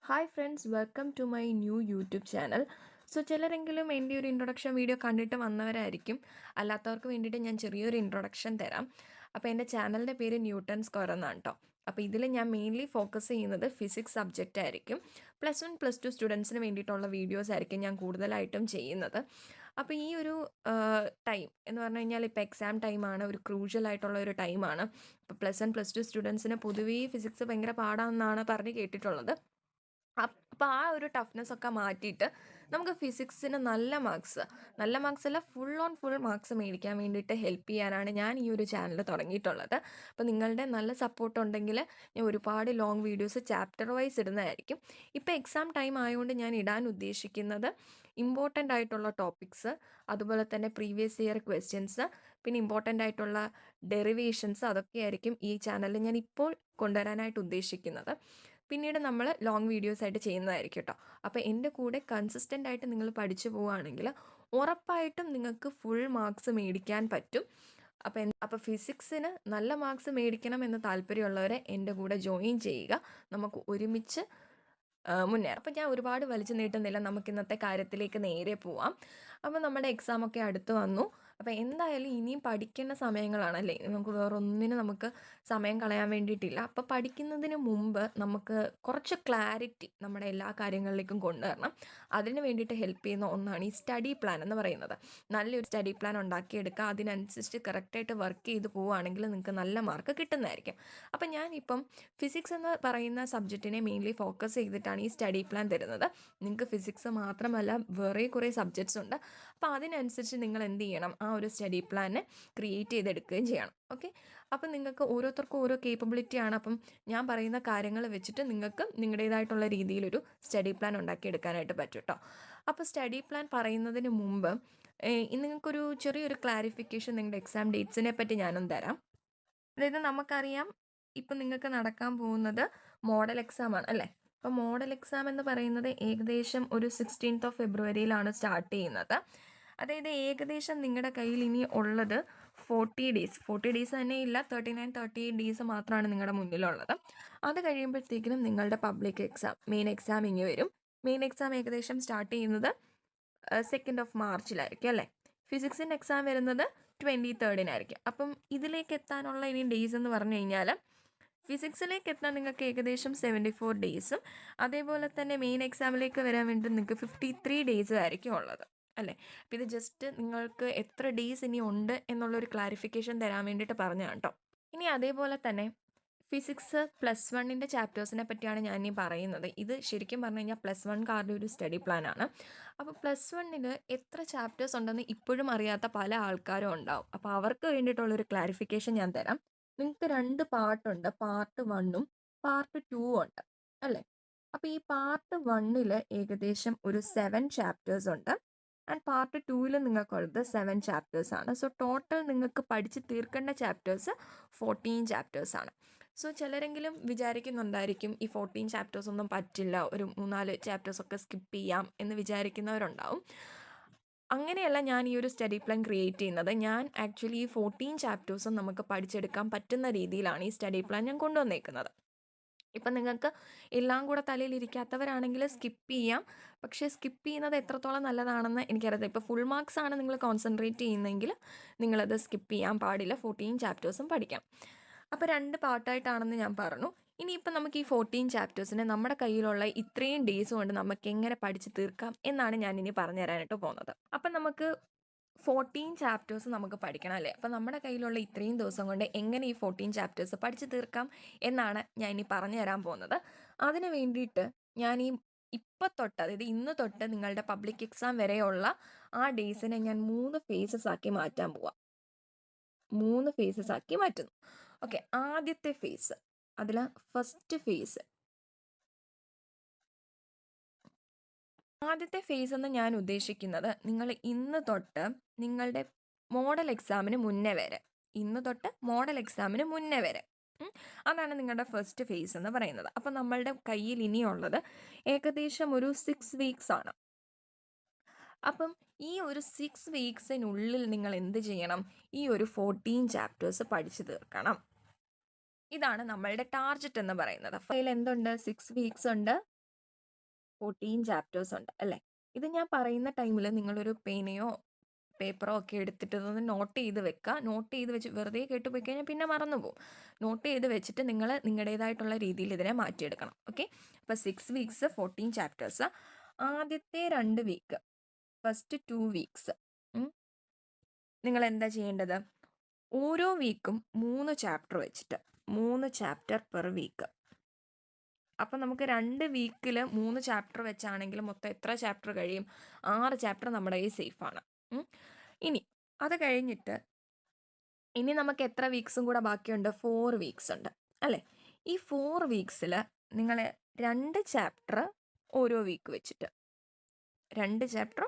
Hi friends, welcome to my new YouTube channel. ചിലരെങ്കിലും എൻ്റെ ഒരു ഇൻട്രൊഡക്ഷൻ വീഡിയോ കണ്ടിട്ട് വന്നവരായിരിക്കും. അല്ലാത്തവർക്ക് വേണ്ടിയിട്ട് ഞാൻ ചെറിയൊരു ഇൻട്രൊഡക്ഷൻ തരാം. അപ്പോൾ എൻ്റെ ചാനലിൻ്റെ പേര് ന്യൂട്ടൺ സ്ക്വയർ എന്നാണ് കേട്ടോ. അപ്പോൾ ഇതിൽ ഞാൻ മെയിൻലി ഫോക്കസ് ചെയ്യുന്നത് ഫിസിക്സ് സബ്ജക്റ്റ് ആയിരിക്കും. +1 +2 സ്റ്റുഡൻസിന് വേണ്ടിയിട്ടുള്ള വീഡിയോസ് ആയിരിക്കും ഞാൻ കൂടുതലായിട്ടും ചെയ്യുന്നത്. അപ്പോൾ ഈ ഒരു ടൈം എന്ന് പറഞ്ഞു കഴിഞ്ഞാൽ ഇപ്പോൾ എക്സാം ടൈമാണ്, ഒരു ക്രൂഷ്യൽ ആയിട്ടുള്ള ഒരു ടൈമാണ്. ഇപ്പോൾ +1 +2 സ്റ്റുഡൻസിന് പൊതുവേ ഫിസിക്സ് ഭയങ്കര പാടാണെന്നാണ് പറഞ്ഞ് കേട്ടിട്ടുള്ളത്. അപ്പോൾ ആ ഒരു ടഫ്നെസ് ഒക്കെ മാറ്റിയിട്ട് നമുക്ക് ഫിസിക്സിന് നല്ല മാർക്സ് അല്ല, ഫുൾ ഓൺ ഫുൾ മാർക്സ് മേടിക്കാൻ വേണ്ടിയിട്ട് ഹെൽപ്പ് ചെയ്യാനാണ് ഞാൻ ഈ ഒരു ചാനൽ തുടങ്ങിയിട്ടുള്ളത്. അപ്പോൾ നിങ്ങളുടെ നല്ല സപ്പോർട്ട് ഉണ്ടെങ്കിൽ ഞാൻ ഒരുപാട് ലോങ് വീഡിയോസ് ചാപ്റ്റർ വൈസ് ഇടുന്നതായിരിക്കും. ഇപ്പോൾ എക്സാം ടൈം ആയതുകൊണ്ട് ഞാൻ ഇടാൻ ഉദ്ദേശിക്കുന്നത് ഇമ്പോർട്ടൻ്റ് ആയിട്ടുള്ള ടോപ്പിക്സ്, അതുപോലെ തന്നെ പ്രീവിയസ് ഇയർ ക്വസ്റ്റ്യൻസ്, പിന്നെ ഇമ്പോർട്ടൻ്റ് ആയിട്ടുള്ള ഡെറിവേഷൻസ്, അതൊക്കെയായിരിക്കും ഈ ചാനലിൽ ഞാൻ ഇപ്പോൾ കൊണ്ടുവരാനായിട്ട് ഉദ്ദേശിക്കുന്നത്. പിന്നീട് നമ്മൾ ലോങ് വീഡിയോസ് ആയിട്ട് ചെയ്യുന്നതായിരിക്കും കേട്ടോ. അപ്പോൾ എൻ്റെ കൂടെ കൺസിസ്റ്റൻ്റ് ആയിട്ട് നിങ്ങൾ പഠിച്ചു പോവുകയാണെങ്കിൽ ഉറപ്പായിട്ടും നിങ്ങൾക്ക് ഫുൾ മാർക്സ് മേടിക്കാൻ പറ്റും. അപ്പോൾ ഫിസിക്സിന് നല്ല മാർക്സ് മേടിക്കണം എന്ന് താല്പര്യമുള്ളവരെ എൻ്റെ കൂടെ ജോയിൻ ചെയ്യുക. നമുക്ക് ഒരുമിച്ച് മുന്നേറാം. അപ്പോൾ ഞാൻ ഒരുപാട് വലിച്ചു നീട്ടുന്നില്ല, നമുക്ക് ഇന്നത്തെ കാര്യത്തിലേക്ക് നേരെ പോവാം. അപ്പോൾ നമ്മുടെ എക്സാമൊക്കെ അടുത്ത് വന്നു. അപ്പോൾ എന്തായാലും ഇനിയും പഠിക്കേണ്ട സമയങ്ങളാണല്ലേ, നമുക്ക് വേറൊന്നിനും നമുക്ക് സമയം കളയാൻ വേണ്ടിയിട്ടില്ല. അപ്പോൾ പഠിക്കുന്നതിന് മുമ്പ് നമുക്ക് കുറച്ച് ക്ലാരിറ്റി നമ്മുടെ എല്ലാ കാര്യങ്ങളിലേക്കും കൊണ്ടുവരണം. അതിന് വേണ്ടിയിട്ട് ഹെൽപ്പ് ചെയ്യുന്ന ഒന്നാണ് ഈ സ്റ്റഡി പ്ലാൻ എന്ന് പറയുന്നത്. നല്ലൊരു സ്റ്റഡി പ്ലാൻ ഉണ്ടാക്കിയെടുക്കുക, അതിനനുസരിച്ച് കറക്റ്റായിട്ട് വർക്ക് ചെയ്ത് പോവുകയാണെങ്കിൽ നിങ്ങൾക്ക് നല്ല മാർക്ക് കിട്ടുന്നതായിരിക്കും. അപ്പം ഞാനിപ്പം ഫിസിക്സ് എന്ന് പറയുന്ന സബ്ജക്റ്റിനെ മെയിൻലി ഫോക്കസ് ചെയ്തിട്ടാണ് ഈ സ്റ്റഡി പ്ലാൻ തരുന്നത്. നിങ്ങൾക്ക് ഫിസിക്സ് മാത്രമല്ല വേറെ കുറേ സബ്ജക്ട്സ് ഉണ്ട്. അപ്പോൾ അതിനനുസരിച്ച് നിങ്ങൾ എന്ത് ചെയ്യണം, ആ ഒരു സ്റ്റഡി പ്ലാനെ ക്രിയേറ്റ് ചെയ്തെടുക്കുകയും ചെയ്യണം. ഓക്കെ, അപ്പം നിങ്ങൾക്ക് ഓരോരുത്തർക്കും ഓരോ കേപ്പബിലിറ്റിയാണ്. അപ്പം ഞാൻ പറയുന്ന കാര്യങ്ങൾ വെച്ചിട്ട് നിങ്ങൾക്ക് നിങ്ങളുടേതായിട്ടുള്ള രീതിയിലൊരു സ്റ്റഡി പ്ലാൻ ഉണ്ടാക്കിയെടുക്കാനായിട്ട് പറ്റും കേട്ടോ. അപ്പോൾ സ്റ്റഡി പ്ലാൻ പറയുന്നതിന് മുമ്പ് നിങ്ങൾക്കൊരു ചെറിയൊരു ക്ലാരിഫിക്കേഷൻ നിങ്ങളുടെ എക്സാം ഡേറ്റ്സിനെ പറ്റി ഞാനൊന്ന് തരാം. അതായത് നമുക്കറിയാം, ഇപ്പം നിങ്ങൾക്ക് നടക്കാൻ പോകുന്നത് മോഡൽ എക്സാം ആണ് അല്ലേ. അപ്പോൾ മോഡൽ എക്സാം എന്ന് പറയുന്നത് ഏകദേശം ഒരു 16th ഫെബ്രുവരിയിലാണ് സ്റ്റാർട്ട് ചെയ്യുന്നത്. അതായത് ഏകദേശം നിങ്ങളുടെ കയ്യിൽ ഇനി ഉള്ളത് 40 ഡേയ്സ് തന്നെ ഇല്ല, 38 ഡേയ്സ് മാത്രമാണ് നിങ്ങളുടെ മുന്നിലുള്ളത്. അത് കഴിയുമ്പോഴത്തേക്കിനും നിങ്ങളുടെ പബ്ലിക് എക്സാം, മെയിൻ എക്സാം ഇങ്ങ് വരും. മെയിൻ എക്സാം ഏകദേശം സ്റ്റാർട്ട് ചെയ്യുന്നത് 2nd മാർച്ചിലായിരിക്കും അല്ലേ. ഫിസിക്സിൻ്റെ എക്സാം വരുന്നത് 23rd അപ്പം ഇതിലേക്ക് എത്താനുള്ള ഇനി ഡേയ്സ് എന്ന് പറഞ്ഞു കഴിഞ്ഞാൽ, ഫിസിക്സിലേക്ക് എത്താൻ നിങ്ങൾക്ക് ഏകദേശം 74 ഡേയ്സും, അതേപോലെ തന്നെ മെയിൻ എക്സാമിലേക്ക് വരാൻ വേണ്ടി നിങ്ങൾക്ക് 53 ഡേയ്സും ആയിരിക്കും ഉള്ളത് അല്ലേ. അപ്പോൾ ഇത് ജസ്റ്റ് നിങ്ങൾക്ക് എത്ര ഡേയ്സ് ഇനി ഉണ്ട് എന്നുള്ളൊരു ക്ലാരിഫിക്കേഷൻ തരാൻ വേണ്ടിയിട്ട് പറഞ്ഞതാണ് കേട്ടോ. ഇനി അതേപോലെ തന്നെ ഫിസിക്സ് +1 ചാപ്റ്റേഴ്സിനെ പറ്റിയാണ് ഞാൻ ഈ പറയുന്നത്. ഇത് ശരിക്കും പറഞ്ഞു കഴിഞ്ഞാൽ +1 ഒരു സ്റ്റഡി പ്ലാനാണ്. അപ്പോൾ +1 എത്ര ചാപ്റ്റേഴ്സ് ഉണ്ടെന്ന് ഇപ്പോഴും അറിയാത്ത പല ആൾക്കാരും ഉണ്ടാവും. അപ്പോൾ അവർക്ക് വേണ്ടിയിട്ടുള്ളൊരു ക്ലാരിഫിക്കേഷൻ ഞാൻ തരാം. നിങ്ങൾക്ക് 2 പാർട്ടുണ്ട്, പാർട്ട് 1ഉം പാർട്ട് 2ഉം ഉണ്ട് അല്ലേ. അപ്പോൾ ഈ പാർട്ട് 1 ഏകദേശം ഒരു 7 ചാപ്റ്റേഴ്സ് ഉണ്ട്, ആൻഡ് പാർട്ട് 2 നിങ്ങൾക്കുള്ളത് 7 ചാപ്റ്റേഴ്സ് ആണ്. ടോട്ടൽ നിങ്ങൾക്ക് പഠിച്ച് തീർക്കേണ്ട ചാപ്റ്റേഴ്സ് 14 ചാപ്റ്റേഴ്സ് ആണ്. ചിലരെങ്കിലും വിചാരിക്കുന്നുണ്ടായിരിക്കും ഈ 14 ചാപ്റ്റേഴ്സ് ഒന്നും പറ്റില്ല, ഒരു 3-4 ചാപ്റ്റേഴ്സൊക്കെ സ്കിപ്പ് ചെയ്യാം എന്ന് വിചാരിക്കുന്നവരുണ്ടാവും. അങ്ങനെയല്ല ഞാൻ ഈ ഒരു സ്റ്റഡി പ്ലാൻ ക്രിയേറ്റ് ചെയ്യുന്നത്. ഞാൻ ആക്ച്വലി ഈ 14 ചാപ്റ്റേഴ്സും നമുക്ക് പഠിച്ചെടുക്കാൻ പറ്റുന്ന രീതിയിലാണ് ഈ സ്റ്റഡി പ്ലാൻ ഞാൻ കൊണ്ടുവന്നേക്കുന്നത്. ഇപ്പം നിങ്ങൾക്ക് എല്ലാം കൂടെ തലയിലിരിക്കാത്തവരാണെങ്കിൽ സ്കിപ്പ് ചെയ്യാം. പക്ഷേ സ്കിപ്പ് ചെയ്യുന്നത് എത്രത്തോളം നല്ലതാണെന്ന് എനിക്കറിയാം. ഇപ്പോൾ ഫുൾ മാർക്സ് ആണ് നിങ്ങൾ കോൺസെൻട്രേറ്റ് ചെയ്യുന്നതെങ്കിൽ നിങ്ങളത് സ്കിപ്പ് ചെയ്യാൻ പാടില്ല, 14 ചാപ്റ്റേഴ്സും പഠിക്കാം. അപ്പോൾ 2 പാർട്ടായിട്ടാണെന്ന് ഞാൻ പറഞ്ഞു. ഇനിയിപ്പോൾ നമുക്ക് ഈ 14 ചാപ്റ്റേഴ്സിനെ നമ്മുടെ കയ്യിലുള്ള ഇത്രയും ഡേയ്സ് കൊണ്ട് നമുക്ക് എങ്ങനെ പഠിച്ച് തീർക്കാം എന്നാണ് ഞാൻ ഇനി പറഞ്ഞു തരാനായിട്ട് പോകുന്നത്. അപ്പം നമുക്ക് 14 ചാപ്റ്റേഴ്സ് നമുക്ക് പഠിക്കണം അല്ലേ. അപ്പം നമ്മുടെ കയ്യിലുള്ള ഇത്രയും ദിവസം കൊണ്ട് എങ്ങനെ ഈ 14 ചാപ്റ്റേഴ്സ് പഠിച്ച് തീർക്കാം എന്നാണ് ഞാൻ ഇനി പറഞ്ഞു തരാൻ പോകുന്നത്. അതിന് വേണ്ടിയിട്ട് ഞാൻ ഇപ്പം തൊട്ട്, അതായത് ഇന്ന് തൊട്ട് നിങ്ങളുടെ പബ്ലിക് എക്സാം വരെയുള്ള ആ ഡേയ്സിനെ ഞാൻ 3 ഫേസസ് ആക്കി മാറ്റാൻ പോവാം. 3 ഫേസസ് ആക്കി മാറ്റുന്നു. ഓക്കെ, ആദ്യത്തെ ഫേസ്, അതിൽ ഫസ്റ്റ് ഫേസ്, ആദ്യത്തെ ഫേസ് എന്ന് ഞാൻ ഉദ്ദേശിക്കുന്നത് നിങ്ങൾ ഇന്ന് തൊട്ട് നിങ്ങളുടെ മോഡൽ എക്സാമിന് മുന്നേ വരെ, ഇന്ന് തൊട്ട് മോഡൽ എക്സാമിന് മുന്നേ വരെ, അതാണ് നിങ്ങളുടെ ഫസ്റ്റ് ഫേസ് എന്ന് പറയുന്നത്. അപ്പം നമ്മളുടെ കയ്യിൽ ഇനിയുള്ളത് ഏകദേശം ഒരു 6 വീക്സ് ആണ്. അപ്പം ഈ ഒരു 6 വീക്സിനുള്ളിൽ നിങ്ങൾ എന്ത് ചെയ്യണം, ഈ ഒരു 14 ചാപ്റ്റേഴ്സ് പഠിച്ചു തീർക്കണം. ഇതാണ് നമ്മളുടെ ടാർഗറ്റ് എന്ന് പറയുന്നത്. അതിൽ എന്തുണ്ട്, 6 വീക്സ് ഉണ്ട്, 14 ചാപ്റ്റേഴ്സ് ഉണ്ട് അല്ലേ? ഇത് ഞാൻ പറയുന്ന ടൈമിൽ നിങ്ങളൊരു പേനയോ പേപ്പറോ ഒക്കെ എടുത്തിട്ട് ഇതൊന്ന് നോട്ട് ചെയ്ത് വെക്കുക. നോട്ട് ചെയ്ത് വെച്ച് വെറുതെ കേട്ട് പോയി കഴിഞ്ഞാൽ പിന്നെ മറന്നു പോകും. നോട്ട് ചെയ്ത് വെച്ചിട്ട് നിങ്ങൾ നിങ്ങളുടേതായിട്ടുള്ള രീതിയിൽ ഇതിനെ മാറ്റിയെടുക്കണം. ഓക്കെ, അപ്പോൾ 6 വീക്സ് 14 ചാപ്റ്റേഴ്സ്. ആദ്യത്തെ 2 വീക്ക്, ഫസ്റ്റ് 2 വീക്സ് നിങ്ങൾ എന്താ ചെയ്യേണ്ടത്? ഓരോ വീക്കും 3 ചാപ്റ്റർ വെച്ചിട്ട്, 3 ചാപ്റ്റർ പെർ വീക്ക്. അപ്പം നമുക്ക് 2 വീക്കിൽ 3 ചാപ്റ്റർ വെച്ചാണെങ്കിൽ മൊത്തം എത്ര ചാപ്റ്റർ കഴിയും? 6 ചാപ്റ്റർ നമ്മുടെ കയ്യിൽ സേഫാണ്. ഇനി അത് കഴിഞ്ഞിട്ട് ഇനി നമുക്ക് എത്ര വീക്സും കൂടെ ബാക്കിയുണ്ട്? 4 വീക്സ് ഉണ്ട് അല്ലേ? ഈ 4 വീക്സിൽ നിങ്ങൾ 2 ചാപ്റ്റർ ഓരോ വീക്ക് വെച്ചിട്ട്, 2 ചാപ്റ്റർ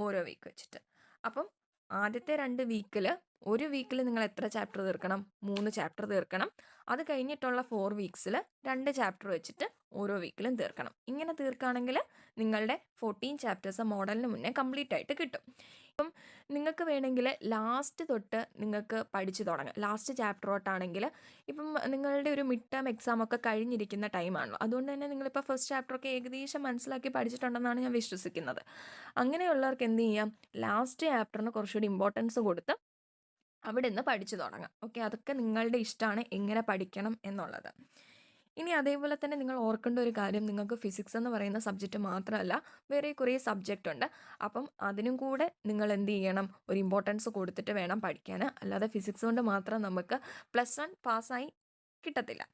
ഓരോ വീക്ക് വെച്ചിട്ട്. അപ്പം ആദ്യത്തെ 2 വീക്കിൽ, ഒരു വീക്കിൽ നിങ്ങൾ എത്ര ചാപ്റ്റർ തീർക്കണം? 3 ചാപ്റ്റർ തീർക്കണം. അത് കഴിഞ്ഞിട്ടുള്ള 4 വീക്സിൽ 2 ചാപ്റ്റർ വെച്ചിട്ട് ഓരോ വീക്കിലും തീർക്കണം. ഇങ്ങനെ തീർക്കുകയാണെങ്കിൽ നിങ്ങളുടെ 14 ചാപ്റ്റേഴ്സ് മോഡലിന് മുന്നേ കംപ്ലീറ്റ് ആയിട്ട് കിട്ടും. ഇപ്പം നിങ്ങൾക്ക് വേണമെങ്കിൽ ലാസ്റ്റ് തൊട്ട് നിങ്ങൾക്ക് പഠിച്ചു തുടങ്ങാം. ലാസ്റ്റ് ചാപ്റ്റർ തൊട്ടാണെങ്കിൽ ഇപ്പം നിങ്ങളുടെ ഒരു മിഡ് ടേം എക്സാം ഒക്കെ കഴിഞ്ഞിരിക്കുന്ന ടൈമാണല്ലോ. അതുകൊണ്ട് തന്നെ നിങ്ങളിപ്പോൾ ഫസ്റ്റ് ചാപ്റ്ററൊക്കെ ഏകദേശം മനസ്സിലാക്കി പഠിച്ചിട്ടുണ്ടെന്നാണ് ഞാൻ വിശ്വസിക്കുന്നത്. അങ്ങനെയുള്ളവർക്ക് എന്ത് ചെയ്യാം? ലാസ്റ്റ് ചാപ്റ്ററിന് കുറച്ചുകൂടി ഇമ്പോർട്ടൻസ് കൊടുത്ത് അവിടെ നിന്ന് പഠിച്ചു തുടങ്ങാം. ഓക്കെ, അതൊക്കെ നിങ്ങളുടെ ഇഷ്ടമാണ് എങ്ങനെ പഠിക്കണം എന്നുള്ളത്. ഇനി അതേപോലെ തന്നെ നിങ്ങൾ ഓർക്കേണ്ട ഒരു കാര്യം, നിങ്ങൾക്ക് ഫിസിക്സ് എന്ന് പറയുന്ന സബ്ജക്റ്റ് മാത്രമല്ല വേറെ കുറേ സബ്ജക്റ്റ് ഉണ്ട്. അപ്പം അതിനും കൂടെ നിങ്ങൾ എന്ത് ചെയ്യണം? ഒരു ഇമ്പോർട്ടൻസ് കൊടുത്തിട്ട് വേണം പഠിക്കാൻ. അല്ലാതെ ഫിസിക്സ് കൊണ്ട് മാത്രം നമുക്ക് +1 പാസ്സായി കിട്ടത്തില്ല.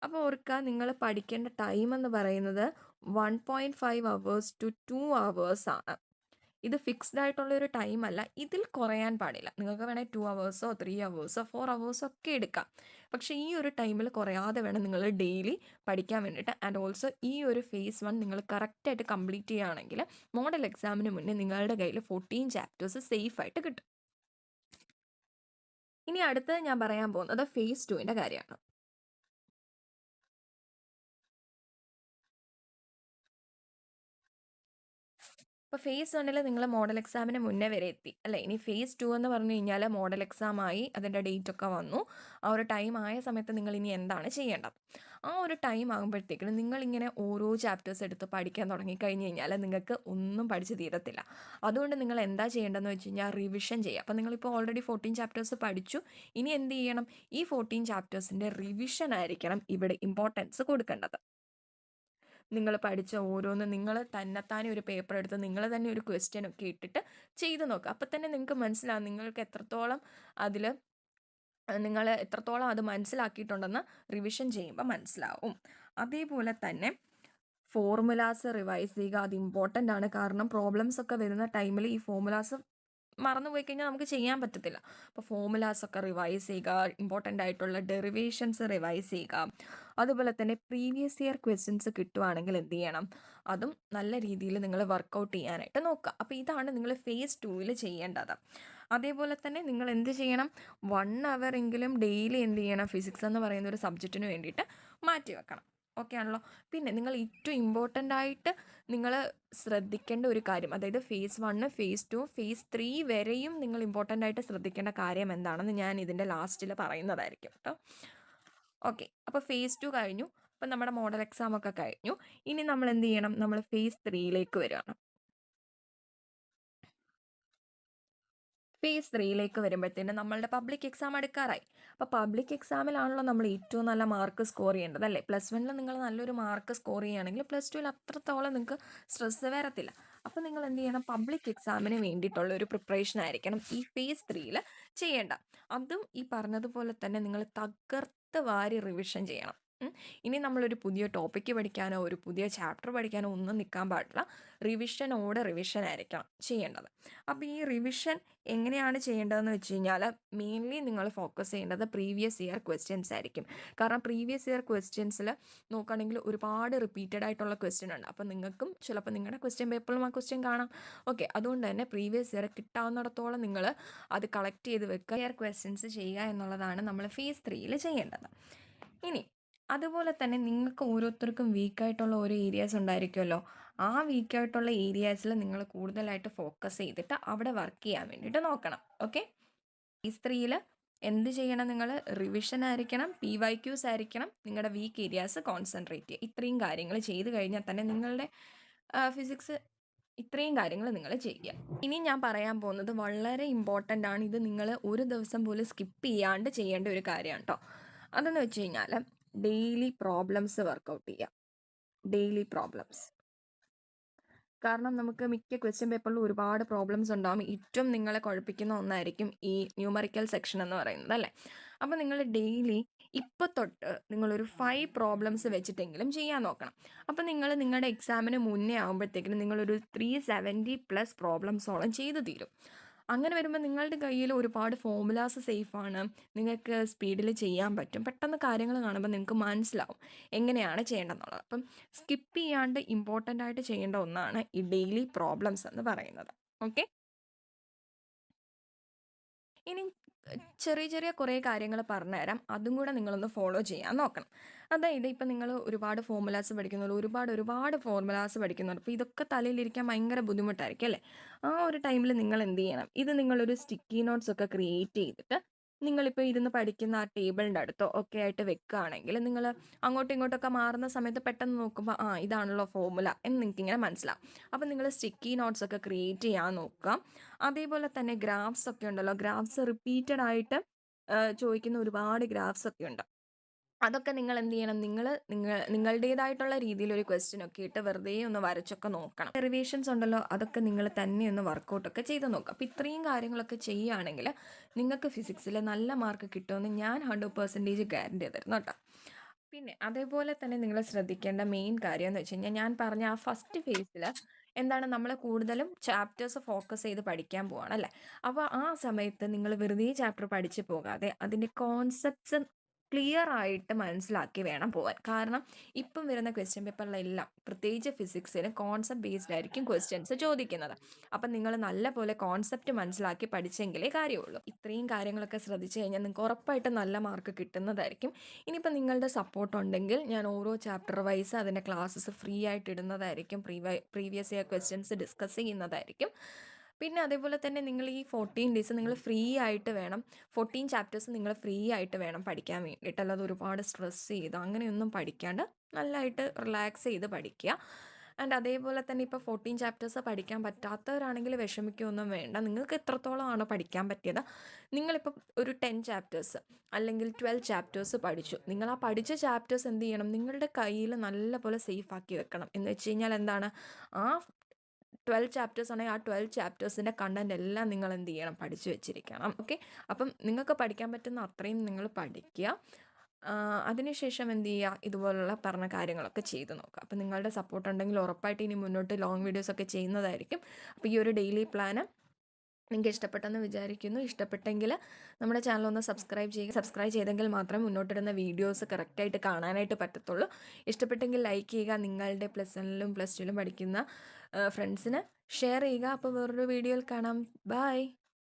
അപ്പോൾ ഓർക്കുക, നിങ്ങൾ പഠിക്കേണ്ട ടൈം എന്ന് പറയുന്നത് 1.5 hours to 2 hours ആണ്. ഇത് ഫിക്സ്ഡ് ആയിട്ടുള്ളൊരു ടൈം അല്ല. ഇതിൽ കുറയാൻ പാടില്ല. നിങ്ങൾക്ക് വേണമെങ്കിൽ 2 hours, 3 hours, 4 hours ഒക്കെ എടുക്കാം. പക്ഷേ ഈ ഒരു ടൈമിൽ കുറയാതെ വേണം നിങ്ങൾ ഡെയിലി പഠിക്കാൻ വേണ്ടിയിട്ട്. ആൻഡ് ഓൾസോ ഈ ഒരു ഫേസ് 1 നിങ്ങൾ കറക്റ്റായിട്ട് കംപ്ലീറ്റ് ചെയ്യുകയാണെങ്കിൽ മോഡൽ എക്സാമിന് മുന്നേ നിങ്ങളുടെ കയ്യിൽ 14 ചാപ്റ്റേഴ്സ് സേഫ് ആയിട്ട് കിട്ടും. ഇനി അടുത്തത് ഞാൻ പറയാൻ പോകുന്നത് ഫേസ് 2ൻ്റെ കാര്യമാണ്. ഇപ്പോൾ ഫേസ് 1 നിങ്ങൾ മോഡൽ എക്സാമിന് മുന്നേ വരെ എത്തി അല്ലേ? ഇനി ഫേസ് 2 എന്ന് പറഞ്ഞു കഴിഞ്ഞാൽ മോഡൽ എക്സാം ആയി, അതിൻ്റെ ഡേറ്റ് ഒക്കെ വന്നു. ആ ഒരു ടൈം ആയ സമയത്ത് നിങ്ങൾ ഇനി എന്താണ് ചെയ്യേണ്ടത്? ആ ഒരു ടൈം ആകുമ്പോഴത്തേക്കും നിങ്ങളിങ്ങനെ ഓരോ ചാപ്റ്റേഴ്സ് എടുത്ത് പഠിക്കാൻ തുടങ്ങിക്കഴിഞ്ഞ് കഴിഞ്ഞാൽ നിങ്ങൾക്ക് ഒന്നും പഠിച്ച് തീരത്തില്ല. അതുകൊണ്ട് നിങ്ങൾ എന്താ ചെയ്യേണ്ടതെന്ന് വെച്ച് കഴിഞ്ഞാൽ റിവിഷൻ ചെയ്യുക. അപ്പോൾ നിങ്ങളിപ്പോൾ ഓൾറെഡി 14 ചാപ്റ്റേഴ്സ് പഠിച്ചു. ഇനി എന്ത് ചെയ്യണം? ഈ 14 ചാപ്റ്റേഴ്സിൻ്റെ റിവിഷൻ ആയിരിക്കണം ഇവിടെ ഇമ്പോർട്ടൻസ് കൊടുക്കേണ്ടത്. നിങ്ങൾ പഠിച്ച ഓരോന്നും നിങ്ങൾ തന്നെത്താനെ ഒരു പേപ്പർ എടുത്ത് നിങ്ങൾ തന്നെ ഒരു ക്വസ്റ്റ്യൻ ഒക്കെ ഇട്ടിട്ട് ചെയ്ത് നോക്കുക. അപ്പം തന്നെ നിങ്ങൾക്ക് മനസ്സിലാവും നിങ്ങൾക്ക് എത്രത്തോളം അതിൽ നിങ്ങൾ എത്രത്തോളം അത് മനസ്സിലാക്കിയിട്ടുണ്ടെന്ന് റിവിഷൻ ചെയ്യുമ്പോൾ മനസ്സിലാവും. അതേപോലെ തന്നെ ഫോർമുലാസ് റിവൈസ് ചെയ്യുക. അത് ഇമ്പോർട്ടൻ്റ് ആണ്. കാരണം പ്രോബ്ലംസ് ഒക്കെ വരുന്ന ടൈമിൽ ഈ ഫോർമുലാസ് മറന്നുപോയി കഴിഞ്ഞാൽ നമുക്ക് ചെയ്യാൻ പറ്റത്തില്ല. അപ്പോൾ ഫോർമുലാസ് ഒക്കെ റിവൈസ് ചെയ്യുക, ഇമ്പോർട്ടൻ്റ് ആയിട്ടുള്ള ഡെറിവേഷൻസ് റിവൈസ് ചെയ്യുക. അതുപോലെ തന്നെ പ്രീവിയസ് ഇയർ ക്വസ്റ്റ്യൻസ് കിട്ടുവാണെങ്കിൽ എന്ത് ചെയ്യണം? അതും നല്ല രീതിയിൽ നിങ്ങൾ വർക്കൗട്ട് ചെയ്യാനായിട്ട് നോക്കുക. അപ്പോൾ ഇതാണ് നിങ്ങൾ ഫേസ് 2 ചെയ്യേണ്ടത്. അതേപോലെ തന്നെ നിങ്ങൾ എന്ത് ചെയ്യണം? 1 hour എങ്കിലും ഡെയിലി എന്ത് ചെയ്യണം? ഫിസിക്സ് എന്ന് പറയുന്ന ഒരു സബ്ജക്റ്റിന് വേണ്ടിയിട്ട് മാറ്റി വെക്കണം. ഓക്കെ ആണല്ലോ? പിന്നെ നിങ്ങൾ ഏറ്റവും ഇമ്പോർട്ടൻ്റ് ആയിട്ട് നിങ്ങൾ ശ്രദ്ധിക്കേണ്ട ഒരു കാര്യം, അതായത് ഫേസ് 1, ഫേസ് 2, ഫേസ് 3 വരെയും നിങ്ങൾ ഇമ്പോർട്ടൻ്റ് ആയിട്ട് ശ്രദ്ധിക്കേണ്ട കാര്യം എന്താണെന്ന് ഞാൻ ഇതിൻ്റെ ലാസ്റ്റിൽ പറയുന്നതായിരിക്കും കേട്ടോ. ഓക്കെ, അപ്പോൾ ഫേസ് 2 കഴിഞ്ഞു. അപ്പം നമ്മുടെ മോഡൽ എക്സാം ഒക്കെ കഴിഞ്ഞു. ഇനി നമ്മൾ എന്ത് ചെയ്യണം? നമ്മൾ ഫേസ് 3 വരികയാണ്. ഫേസ് 3 വരുമ്പോഴത്തേനും നമ്മളുടെ പബ്ലിക് എക്സാം അടുക്കാറായി. അപ്പോൾ പബ്ലിക് എക്സാമിലാണല്ലോ നമ്മൾ ഏറ്റവും നല്ല മാർക്ക് സ്കോർ ചെയ്യേണ്ടത് അല്ലേ? +1 നിങ്ങൾ നല്ലൊരു മാർക്ക് സ്കോർ ചെയ്യുകയാണെങ്കിൽ +2 അത്രത്തോളം നിങ്ങൾക്ക് സ്ട്രെസ്സ് വരത്തില്ല. അപ്പോൾ നിങ്ങൾ എന്ത് ചെയ്യണം? പബ്ലിക് എക്സാമിന് വേണ്ടിയിട്ടുള്ള ഒരു പ്രിപ്പറേഷൻ ആയിരിക്കണം ഈ ഫേസ് 3 ചെയ്യേണ്ട. അതും ഈ പറഞ്ഞതുപോലെ തന്നെ നിങ്ങൾ തകർത്ത് വാരി റിവിഷൻ ചെയ്യണം. ഇനി നമ്മളൊരു പുതിയ ടോപ്പിക്ക് പഠിക്കാനോ ഒരു പുതിയ ചാപ്റ്റർ പഠിക്കാനോ ഒന്നും നിൽക്കാൻ പാടില്ല. റിവിഷനോടെ റിവിഷൻ ആയിരിക്കണം ചെയ്യേണ്ടത്. അപ്പോൾ ഈ റിവിഷൻ എങ്ങനെയാണ് ചെയ്യേണ്ടതെന്ന് വെച്ച് കഴിഞ്ഞാൽ മെയിൻലി നിങ്ങൾ ഫോക്കസ് ചെയ്യേണ്ടത് പ്രീവിയസ് ഇയർ ക്വസ്റ്റ്യൻസ് ആയിരിക്കും. കാരണം പ്രീവിയസ് ഇയർ ക്വസ്റ്റ്യൻസിൽ നോക്കുകയാണെങ്കിൽ ഒരുപാട് റിപ്പീറ്റഡ് ആയിട്ടുള്ള ക്വസ്റ്റ്യൻ ഉണ്ട്. അപ്പോൾ നിങ്ങൾക്കും ചിലപ്പോൾ നിങ്ങളുടെ ക്വസ്റ്റ്യൻ പേപ്പറിലും ആ ക്വസ്റ്റ്യൻ കാണാം. ഓക്കെ, അതുകൊണ്ട് തന്നെ പ്രീവിയസ് ഇയർ കിട്ടാവുന്നിടത്തോളം നിങ്ങൾ അത് കളക്ട് ചെയ്ത് വെക്കുക. ഇയർ ക്വസ്റ്റ്യൻസ് ചെയ്യുക എന്നുള്ളതാണ് നമ്മൾ ഫേസ് 3 ചെയ്യേണ്ടത്. ഇനി അതുപോലെ തന്നെ നിങ്ങൾക്ക് ഓരോരുത്തർക്കും വീക്കായിട്ടുള്ള ഓരോ ഏരിയാസ് ഉണ്ടായിരിക്കുമല്ലോ. ആ വീക്കായിട്ടുള്ള ഏരിയാസിൽ നിങ്ങൾ കൂടുതലായിട്ട് ഫോക്കസ് ചെയ്തിട്ട് അവിടെ വർക്ക് ചെയ്യാൻ വേണ്ടിയിട്ട് നോക്കണം. ഓക്കെ, ഫേസ് 3 എന്ത് ചെയ്യണം? നിങ്ങൾ റിവിഷൻ ആയിരിക്കണം, PYQs ആയിരിക്കണം, നിങ്ങളുടെ വീക്ക് ഏരിയാസ് കോൺസെൻട്രേറ്റ് ചെയ്യുക. ഇത്രയും കാര്യങ്ങൾ ചെയ്ത് കഴിഞ്ഞാൽ തന്നെ നിങ്ങളുടെ ഫിസിക്സ് ഇത്രയും കാര്യങ്ങൾ നിങ്ങൾ ചെയ്യുക. ഇനി ഞാൻ പറയാൻ പോകുന്നത് വളരെ ഇമ്പോർട്ടൻ്റ് ആണ്. ഇത് നിങ്ങൾ ഒരു ദിവസം പോലും സ്കിപ്പ് ചെയ്യാണ്ട് ചെയ്യേണ്ട ഒരു കാര്യമാണ് കേട്ടോ. അതെന്ന് വെച്ച് കഴിഞ്ഞാൽ ഡെയിലി പ്രോബ്ലംസ് വർക്കൗട്ട് ചെയ്യുക. Daily problems. കാരണം നമുക്ക് മിക്ക ക്വസ്റ്റ്യൻ പേപ്പറിലും ഒരുപാട് പ്രോബ്ലംസ് ഉണ്ടാകും. ഏറ്റവും നിങ്ങളെ കുഴപ്പിക്കുന്ന ഒന്നായിരിക്കും ഈ ന്യൂമറിക്കൽ സെക്ഷൻ എന്ന് പറയുന്നത് അല്ലേ. അപ്പോൾ നിങ്ങൾ ഡെയിലി ഇപ്പോൾ തൊട്ട് നിങ്ങളൊരു 5 പ്രോബ്ലംസ് വെച്ചിട്ടെങ്കിലും ചെയ്യാൻ നോക്കണം. അപ്പോൾ നിങ്ങൾ നിങ്ങളുടെ എക്സാമിന് മുന്നേ ആകുമ്പോഴത്തേക്കിനും നിങ്ങളൊരു 370+ പ്രോബ്ലംസോളം ചെയ്ത് തീരും. അങ്ങനെ വരുമ്പോൾ നിങ്ങളുടെ കയ്യിൽ ഒരുപാട് ഫോമുലാസ് സേഫാണ്. നിങ്ങൾക്ക് സ്പീഡിൽ ചെയ്യാൻ പറ്റും. പെട്ടെന്ന് കാര്യങ്ങൾ കാണുമ്പോൾ നിങ്ങൾക്ക് മനസ്സിലാവും എങ്ങനെയാണ് ചെയ്യേണ്ടതെന്നുള്ളത്. അപ്പം സ്കിപ്പ് ചെയ്യാണ്ട് ഇമ്പോർട്ടൻ്റ് ആയിട്ട് ചെയ്യേണ്ട ഒന്നാണ് ഈ ഡെയിലി പ്രോബ്ലംസ് എന്ന് പറയുന്നത്. ഓക്കെ. ഇനി ചെറിയ ചെറിയ കുറേ കാര്യങ്ങൾ പറഞ്ഞുതരാം. അതും കൂടെ നിങ്ങളൊന്ന് ഫോളോ ചെയ്യാൻ നോക്കണം. അതായത് ഇപ്പം നിങ്ങൾ ഒരുപാട് ഫോമുലാസ് പഠിക്കുന്നുള്ളൂ, ഒരുപാട് ഫോർമുലാസ് പഠിക്കുന്നുണ്ട്. അപ്പോൾ ഇതൊക്കെ തലയിലിരിക്കാൻ ഭയങ്കര ബുദ്ധിമുട്ടായിരിക്കും അല്ലേ. ആ ഒരു ടൈമിൽ നിങ്ങൾ എന്ത് ചെയ്യണം, ഇത് നിങ്ങളൊരു സ്റ്റിക്കി നോട്ട്സ് ഒക്കെ ക്രിയേറ്റ് ചെയ്തിട്ട് നിങ്ങളിപ്പോൾ ഇരുന്ന് പഠിക്കുന്ന ആ ടേബിളിൻ്റെ അടുത്തോ ഒക്കെ ആയിട്ട് വെക്കുകയാണെങ്കിൽ നിങ്ങൾ അങ്ങോട്ടും ഇങ്ങോട്ടൊക്കെ മാറുന്ന സമയത്ത് പെട്ടെന്ന് നോക്കുമ്പോൾ ഇതാണല്ലോ ഫോർമുല എന്ന് നിങ്ങൾക്ക് ഇങ്ങനെ മനസ്സിലാവും. അപ്പം നിങ്ങൾ സ്റ്റിക്കി നോട്ട്സ് ഒക്കെ ക്രിയേറ്റ് ചെയ്യാൻ നോക്കുക. അതേപോലെ തന്നെ ഗ്രാഫ്സ് ഒക്കെ ഉണ്ടല്ലോ, ഗ്രാഫ്സ് റിപ്പീറ്റഡ് ആയിട്ട് ചോദിക്കുന്ന ഒരുപാട് ഗ്രാഫ്സ് ഒക്കെ ഉണ്ട്. അതൊക്കെ നിങ്ങൾ എന്ത് ചെയ്യണം, നിങ്ങളുടേതായിട്ടുള്ള രീതിയിൽ ഒരു ക്വസ്റ്റ്യൻ ഒക്കെ ഇട്ട് വെറുതെ ഒന്ന് വരച്ചൊക്കെ നോക്കണം. ഡെറിവേഷൻസ് ഉണ്ടല്ലോ, അതൊക്കെ നിങ്ങൾ തന്നെ ഒന്ന് വർക്കൗട്ടൊക്കെ ചെയ്ത് നോക്കുക. അപ്പോൾ ഇത്രയും കാര്യങ്ങളൊക്കെ ചെയ്യുകയാണെങ്കിൽ നിങ്ങൾക്ക് ഫിസിക്സിൽ നല്ല മാർക്ക് കിട്ടുമെന്ന് ഞാൻ 100% ഗ്യാരണ്ടി തരുന്നു കേട്ടോ. പിന്നെ അതേപോലെ തന്നെ നിങ്ങൾ ശ്രദ്ധിക്കേണ്ട മെയിൻ കാര്യം എന്ന് വെച്ച് കഴിഞ്ഞാൽ, ഞാൻ പറഞ്ഞ ആ ഫസ്റ്റ് ഫേസിൽ എന്താണ്, നമ്മൾ കൂടുതലും ചാപ്റ്റേഴ്സ് ഫോക്കസ് ചെയ്ത് പഠിക്കാൻ പോവാണ് അല്ലേ. അപ്പോൾ ആ സമയത്ത് നിങ്ങൾ വെറുതെ ചാപ്റ്റർ പഠിച്ച് പോകാതെ അതിൻ്റെ കോൺസെപ്റ്റ്സ് ക്ലിയർ ആയിട്ട് മനസ്സിലാക്കി വേണം പോകാൻ. കാരണം ഇപ്പം വരുന്ന ക്വസ്റ്റ്യൻ പേപ്പറിലെല്ലാം പ്രത്യേകിച്ച് ഫിസിക്സിന് കോൺസെപ്റ്റ് ബേസ്ഡ് ആയിരിക്കും ക്വസ്റ്റ്യൻസ് ചോദിക്കുന്നത്. അപ്പം നിങ്ങൾ നല്ല പോലെ കോൺസെപ്റ്റ് മനസ്സിലാക്കി പഠിച്ചെങ്കിലേ കാര്യമുള്ളൂ. ഇത്രയും കാര്യങ്ങളൊക്കെ ശ്രദ്ധിച്ചു കഴിഞ്ഞാൽ നിങ്ങൾക്ക് ഉറപ്പായിട്ടും നല്ല മാർക്ക് കിട്ടുന്നതായിരിക്കും. ഇനിയിപ്പോൾ നിങ്ങളുടെ സപ്പോർട്ട് ഉണ്ടെങ്കിൽ ഞാൻ ഓരോ ചാപ്റ്റർ വൈസ് അതിൻ്റെ ക്ലാസ്സസ് ഫ്രീ ആയിട്ട് ഇടുന്നതായിരിക്കും. പ്രീവിയസ് ഇയർ ക്വസ്റ്റ്യൻസ് ഡിസ്കസ് ചെയ്യുന്നതായിരിക്കും. പിന്നെ അതേപോലെ തന്നെ നിങ്ങൾ ഈ 14 ഡേയ്സ് നിങ്ങൾ ഫ്രീ ആയിട്ട് വേണം, 14 ചാപ്റ്റേഴ്സ് നിങ്ങൾ ഫ്രീ ആയിട്ട് വേണം പഠിക്കാൻ വേണ്ടിയിട്ട്. അല്ലാതെ ഒരുപാട് സ്ട്രെസ് ചെയ്ത് അങ്ങനെയൊന്നും പഠിക്കാണ്ട് നല്ലതായിട്ട് റിലാക്സ് ചെയ്ത് പഠിക്കുക. ആൻഡ് അതേപോലെ തന്നെ ഇപ്പോൾ 14 ചാപ്റ്റേഴ്സ് പഠിക്കാൻ പറ്റാത്തവരാണെങ്കിൽ വിഷമിക്കുകയൊന്നും വേണ്ട. നിങ്ങൾക്ക് എത്രത്തോളമാണോ പഠിക്കാൻ പറ്റിയത്, നിങ്ങളിപ്പോൾ ഒരു 10 ചാപ്റ്റേഴ്സ് അല്ലെങ്കിൽ 12 ചാപ്റ്റേഴ്സ് പഠിച്ചു. നിങ്ങൾ ആ പഠിച്ച ചാപ്റ്റേഴ്സ് എന്ത് ചെയ്യണം, നിങ്ങളുടെ കയ്യിൽ നല്ലപോലെ സേഫ് ആക്കി വെക്കണം. എന്ന് വെച്ച് കഴിഞ്ഞാൽ എന്താണ്, ആ 12 ചാപ്റ്റേഴ്സ് ആണെങ്കിൽ ആ 12 ചാപ്റ്റേഴ്സിൻ്റെ കണ്ടന്റ് എല്ലാം നിങ്ങൾ എന്ത് ചെയ്യണം, പഠിച്ചു വെച്ചിരിക്കണം. ഓക്കെ. അപ്പം നിങ്ങൾക്ക് പഠിക്കാൻ പറ്റുന്ന അത്രയും നിങ്ങൾ പഠിക്കുക. അതിനുശേഷം എന്ത് ചെയ്യുക, ഇതുപോലുള്ള പറഞ്ഞ കാര്യങ്ങളൊക്കെ ചെയ്ത് നോക്കുക. അപ്പം നിങ്ങളുടെ സപ്പോർട്ട് ഉണ്ടെങ്കിൽ ഉറപ്പായിട്ട് ഇനി മുന്നോട്ട് ലോങ് വീഡിയോസൊക്കെ ചെയ്യുന്നതായിരിക്കും. അപ്പോൾ ഈ ഒരു ഡെയിലി പ്ലാന് നിങ്ങൾക്ക് ഇഷ്ടപ്പെട്ടെന്ന് വിചാരിക്കുന്നു. ഇഷ്ടപ്പെട്ടെങ്കിൽ നമ്മുടെ ചാനൽ ഒന്ന് സബ്സ്ക്രൈബ് ചെയ്യുക. സബ്സ്ക്രൈബ് ചെയ്തെങ്കിൽ മാത്രമേ മുന്നോട്ടിടുന്ന വീഡിയോസ് കറക്റ്റായിട്ട് കാണാനായിട്ട് പറ്റത്തുള്ളൂ. ഇഷ്ടപ്പെട്ടെങ്കിൽ ലൈക്ക് ചെയ്യുക. നിങ്ങളുടെ +1-ലും +2-ലും പഠിക്കുന്ന ഫ്രണ്ട്സിന് ഷെയർ ചെയ്യുക. അപ്പോൾ വേറൊരു വീഡിയോയിൽ കാണാം. ബൈ.